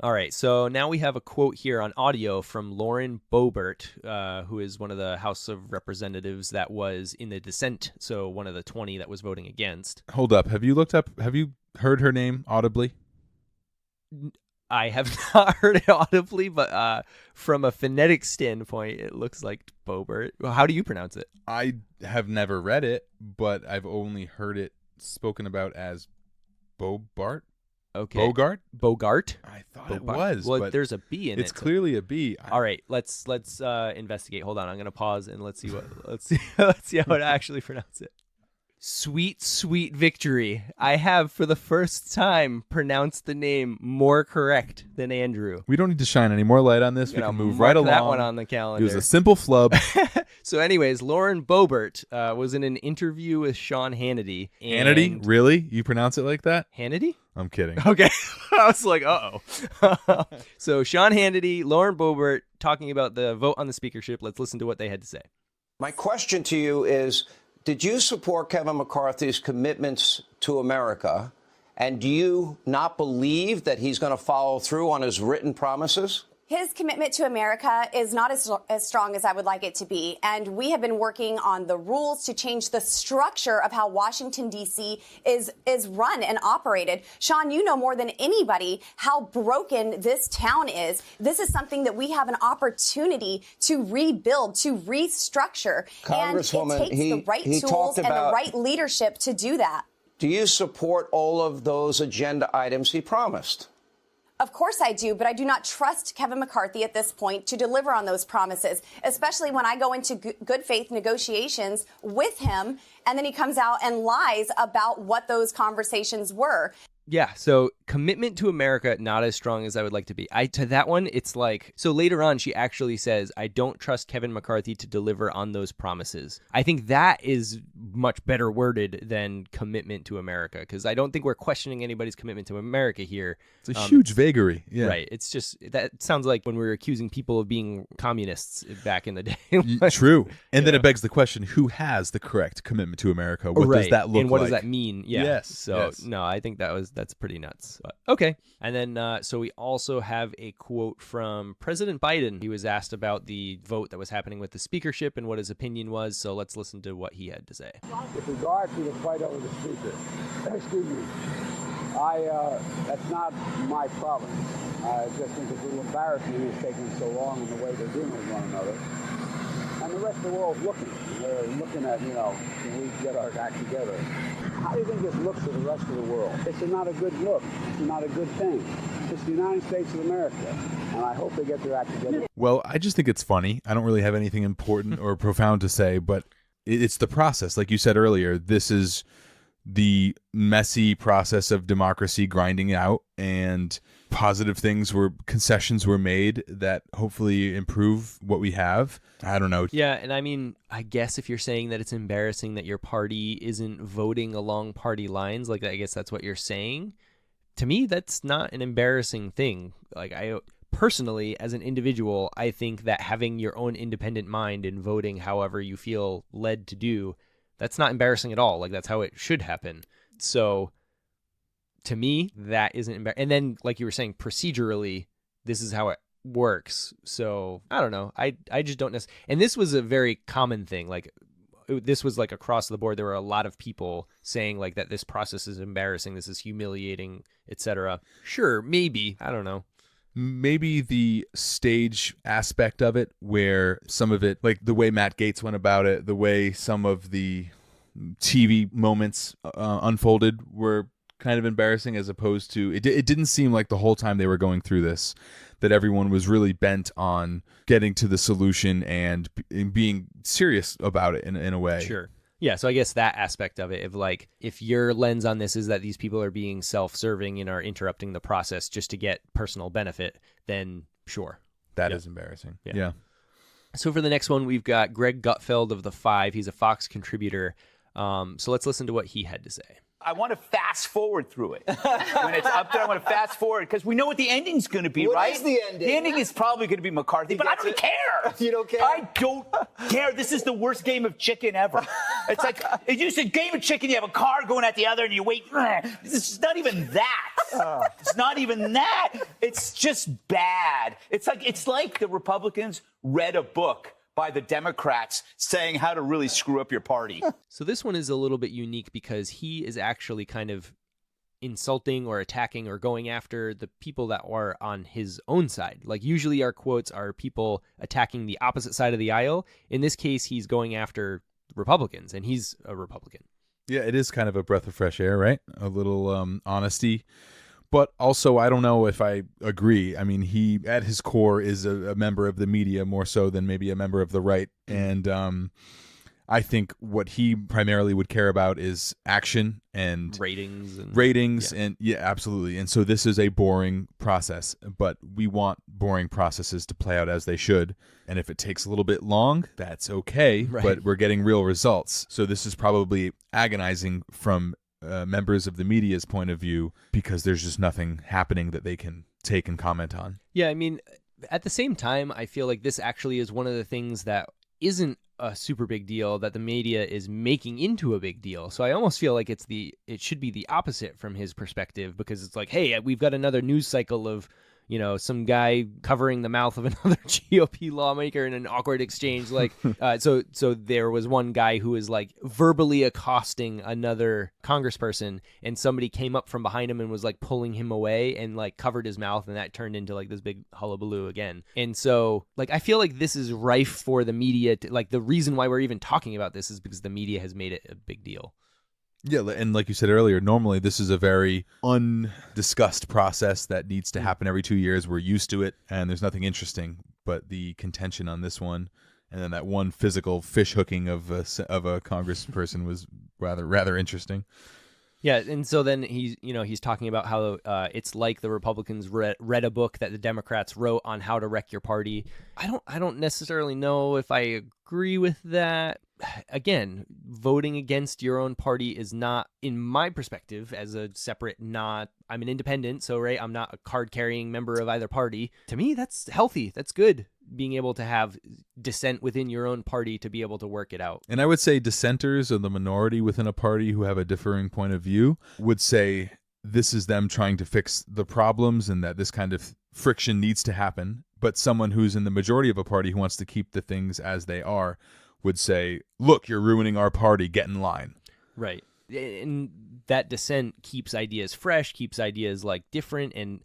All right, so now we have a quote here on audio from Lauren Boebert, who is one of the House of Representatives that was in the dissent, so one of the 20 that was voting against. Hold up. Have you heard her name audibly? I have not heard it audibly, but from a phonetic standpoint, it looks like Boebert. Well, how do you pronounce it? I have never read it, but I've only heard it spoken about as Bobart. Okay. Bogart? I thought it was. Well, but there's a B in it. It's clearly a B. All right, let's investigate. Hold on, I'm gonna pause and let's see how to actually pronounce it. Sweet, sweet victory. I have, for the first time, pronounced the name more correct than Andrew. We don't need to shine any more light on this. We can move right along. That one on the calendar. It was a simple flub. So anyways, Lauren Boebert was in an interview with Sean Hannity. Hannity? Really? You pronounce it like that? Hannity? I'm kidding. Okay. I was like, uh-oh. So Sean Hannity, Lauren Boebert, talking about the vote on the speakership. Let's listen to what they had to say. My question to you is, did you support Kevin McCarthy's commitments to America? And do you not believe that he's going to follow through on his written promises? His commitment to America is not as strong as I would like it to be. And we have been working on the rules to change the structure of how Washington, D.C. is run and operated. Sean, you know more than anybody how broken this town is. This is something that we have an opportunity to rebuild, to restructure. And it takes the right tools and the right leadership to do that. Do you support all of those agenda items he promised? Of course I do, but I do not trust Kevin McCarthy at this point to deliver on those promises, especially when I go into good faith negotiations with him and then he comes out and lies about what those conversations were. Yeah, so commitment to America, not as strong as I would like to be. To that one, it's like, so later on, she actually says, I don't trust Kevin McCarthy to deliver on those promises. I think that is much better worded than commitment to America, because I don't think we're questioning anybody's commitment to America here. It's a huge vagary. Yeah. Right. It's just, that sounds like when we were accusing people of being communists back in the day. True. And then it begs the question, who has the correct commitment to America? What does that look like? And what does that mean? Yeah. Yes. So, no, I think that's pretty nuts. But, okay. And then, so we also have a quote from President Biden. He was asked about the vote that was happening with the speakership and what his opinion was. So let's listen to what he had to say. With regard to the fight over the speaker, excuse me, that's not my province. I just think it's a little embarrassing it's taking so long in the way they're dealing with one another. And the rest of the world's looking. They're looking at, can we get our act together? How do you think this looks to the rest of the world? It's not a good look. It's not a good thing. It's the United States of America, and I hope they get their act together. Well, I just think it's funny. I don't really have anything important or profound to say, but it's the process. Like you said earlier, this is the messy process of democracy grinding out, and concessions were made that hopefully improve what we have. I don't know. Yeah, and I mean, I guess if you're saying that it's embarrassing that your party isn't voting along party lines, like I guess that's what you're saying. To me, that's not an embarrassing thing. Like I personally, as an individual, I think that having your own independent mind and voting however you feel led to do, that's not embarrassing at all. Like that's how it should happen. So to me, that isn't embarrassing. And then, like you were saying, procedurally, this is how it works. So I don't know. I just don't necessarily. And this was a very common thing. Like this was like across the board. There were a lot of people saying like that this process is embarrassing. This is humiliating, etc. Sure, maybe. I don't know. Maybe the stage aspect of it, where some of it, like the way Matt Gaetz went about it, the way some of the TV moments unfolded were kind of embarrassing, as opposed to it didn't seem like the whole time they were going through this that everyone was really bent on getting to the solution and being serious about it in a way. Sure. Yeah, so I guess that aspect of it, of like, if your lens on this is that these people are being self-serving and are interrupting the process just to get personal benefit, then sure. That is embarrassing. Yeah. So for the next one, we've got Greg Gutfeld of The Five. He's a Fox contributor. So let's listen to what he had to say. I want to fast forward through it. When it's up there, I want to fast forward because we know what the ending's going to be, right? What is the ending? The ending is probably going to be McCarthy, but I don't care. You don't care? I don't care. This is the worst game of chicken ever. It's like, if you said game of chicken, you have a car going at the other and you wait. It's not even that. It's not even that. It's just bad. It's like the Republicans read a book by the Democrats saying how to really screw up your party. So this one is a little bit unique because he is actually kind of insulting or attacking or going after the people that are on his own side. Like usually our quotes are people attacking the opposite side of the aisle. In this case, he's going after Republicans, and he's a Republican. Yeah, it is kind of a breath of fresh air, right? A little honesty. But also, I don't know if I agree. I mean, he, at his core, is a member of the media more so than maybe a member of the right. And I think what he primarily would care about is action and ratings. And yeah, absolutely. And so this is a boring process, but we want boring processes to play out as they should. And if it takes a little bit long, that's okay. Right. But we're getting real results. So this is probably agonizing from members of the media's point of view, because there's just nothing happening that they can take and comment on. Yeah, I mean, at the same time, I feel like this actually is one of the things that isn't a super big deal that the media is making into a big deal. So I almost feel like it should be the opposite from his perspective, because it's like, hey, we've got another news cycle of, some guy covering the mouth of another GOP lawmaker in an awkward exchange. Like, so there was one guy who was like verbally accosting another congressperson, and somebody came up from behind him and was like pulling him away and like covered his mouth, and that turned into like this big hullabaloo again. And so like I feel like this is rife for the media to, like, the reason why we're even talking about this is because the media has made it a big deal. Yeah, and like you said earlier, normally this is a very undiscussed process that needs to happen every 2 years. We're used to it, and there's nothing interesting. But the contention on this one, and then that one physical fish hooking of a congressperson was rather interesting. Yeah, and so then he's talking about how it's like the Republicans read a book that the Democrats wrote on how to wreck your party. I don't necessarily know if I agree with that. Again, voting against your own party is not, in my perspective, as a separate, I'm an independent, so right, I'm not a card-carrying member of either party. To me, that's healthy. That's good. Being able to have dissent within your own party to be able to work it out. And I would say dissenters, or the minority within a party who have a differing point of view, would say this is them trying to fix the problems and that this kind of friction needs to happen. But someone who's in the majority of a party who wants to keep the things as they are would say, look, you're ruining our party, get in line. Right. And that dissent keeps ideas fresh, keeps ideas like different, and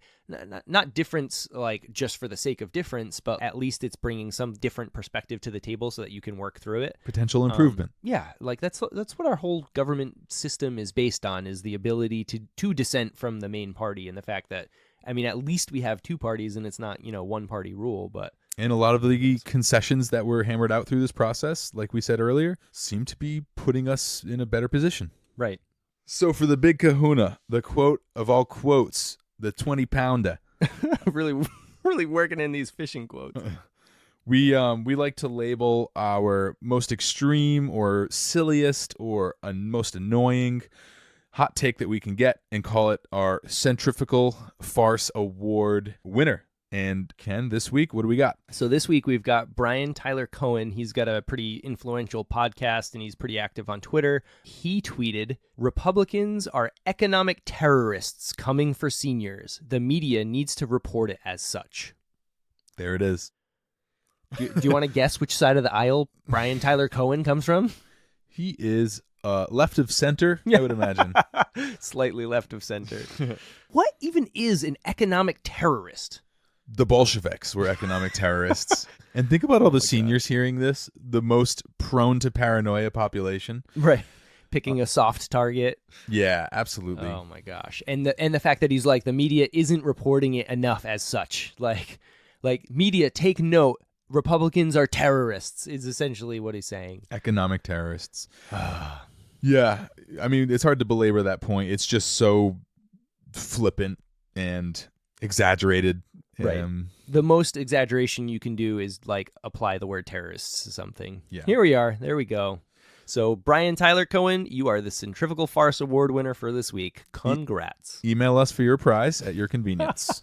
not difference like just for the sake of difference, but at least it's bringing some different perspective to the table so that you can work through it. Potential improvement. Yeah, like that's what our whole government system is based on, is the ability to dissent from the main party, and the fact that, I mean, at least we have two parties and it's not, one party rule, but... And a lot of the concessions that were hammered out through this process, like we said earlier, seem to be putting us in a better position. Right. So for the big kahuna, the quote of all quotes, the 20-pounder. really working in these fishing quotes. We like to label our most extreme or silliest or most annoying hot take that we can get and call it our Centrifugal Farce Award winner. And Ken, this week, what do we got? So this week we've got Brian Tyler Cohen. He's got a pretty influential podcast and he's pretty active on Twitter. He tweeted, "Republicans are economic terrorists coming for seniors. The media needs to report it as such." There it is. Do you want to guess which side of the aisle Brian Tyler Cohen comes from? He is left of center, I would imagine. Slightly left of center. What even is an economic terrorist? The Bolsheviks were economic terrorists. And think about all the seniors hearing this, the most prone to paranoia population. Right. Picking a soft target. Yeah, absolutely. Oh my gosh. And the fact that he's like, the media isn't reporting it enough as such. Like media, take note, Republicans are terrorists is essentially what he's saying. Economic terrorists. Yeah. I mean, it's hard to belabor that point. It's just so flippant and exaggerated. Right. The most exaggeration you can do is like apply the word terrorists to something. Yeah. Here we are. There we go. So Brian Tyler Cohen, you are the Centrifugal Farce Award winner for this week. Congrats. Email us for your prize at your convenience.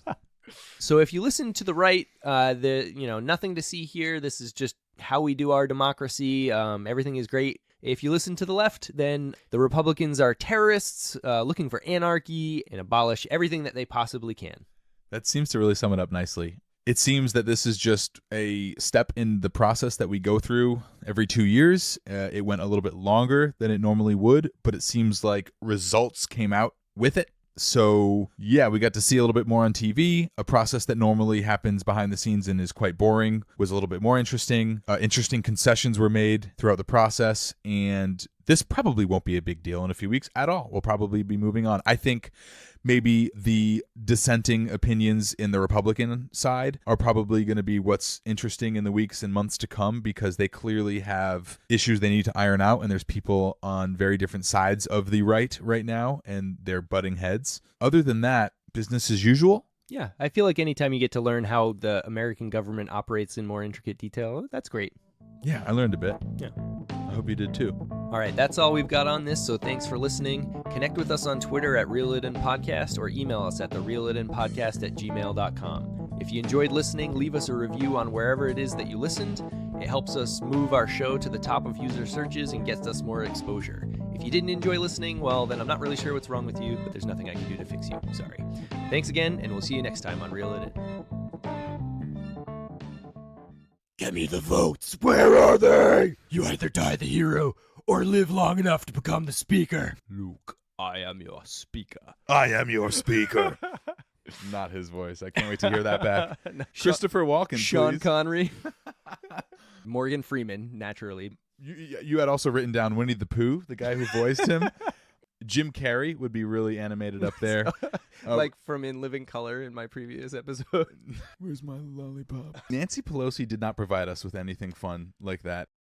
So if you listen to the right, nothing to see here. This is just how we do our democracy. Everything is great. If you listen to the left, then the Republicans are terrorists looking for anarchy and abolish everything that they possibly can. That seems to really sum it up nicely. It seems that this is just a step in the process that we go through every 2 years. It went a little bit longer than it normally would, but it seems like results came out with it. So, yeah, we got to see a little bit more on TV. A process that normally happens behind the scenes and is quite boring was a little bit more interesting. Interesting concessions were made throughout the process, and this probably won't be a big deal in a few weeks at all. We'll probably be moving on. I think maybe the dissenting opinions in the Republican side are probably going to be what's interesting in the weeks and months to come, because they clearly have issues they need to iron out, and there's people on very different sides of the right now, and they're butting heads. Other than that, business as usual. Yeah, I feel like anytime you get to learn how the American government operates in more intricate detail, that's great. Yeah, I learned a bit. Yeah. I hope you did too. All right, that's all we've got on this, so thanks for listening. Connect with us on Twitter at ReelItInPodcast or email us at thereelitInPodcast@gmail.com. If you enjoyed listening, leave us a review on wherever it is that you listened. It helps us move our show to the top of user searches and gets us more exposure. If you didn't enjoy listening, well, then I'm not really sure what's wrong with you, but there's nothing I can do to fix you. Sorry. Thanks again, and we'll see you next time on Reel It In. Get me the votes. Where are they? You either die the hero or live long enough to become the speaker. Luke, I am your speaker. I am your speaker. Not his voice. I can't wait to hear that back. Christopher Walken, Sean please. Connery. Morgan Freeman, naturally. You had also written down Winnie the Pooh, the guy who voiced him. Jim Carrey would be really animated up there. Like from In Living Color in my previous episode. Where's my lollipop? Nancy Pelosi did not provide us with anything fun like that.